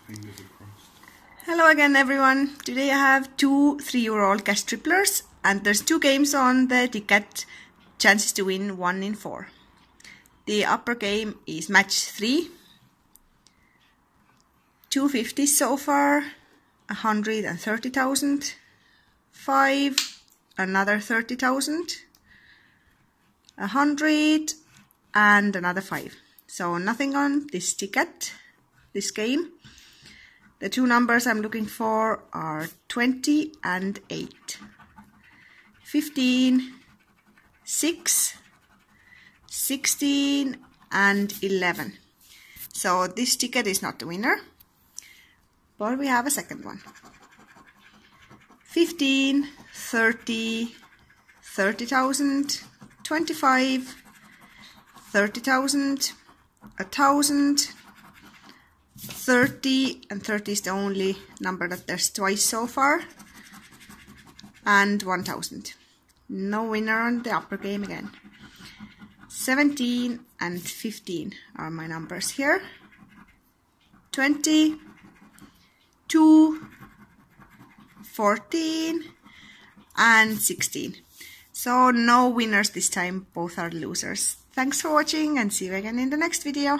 Fingers crossed. Hello again everyone. Today I have two 3-euro cash triplers and there's 2 games on the ticket. Chances to win 1 in 4. The upper game is match 3. 250 so far, 130,000. 5, another 30,000. 100 and another 5. So nothing on this ticket, this game. The 2 numbers I'm looking for are 20 and 8. 15, 6, 16 and 11. So this ticket is not the winner, but we have a second one. 15, 30, 30,000, 25, 30,000, 1,000, 30, and 30 is the only number that there's twice so far, and 1,000. No winner on the upper game again. 17 and 15 are my numbers here. 20, 2, 14 and 16. So no winners this time, both are losers. Thanks for watching and see you again in the next video.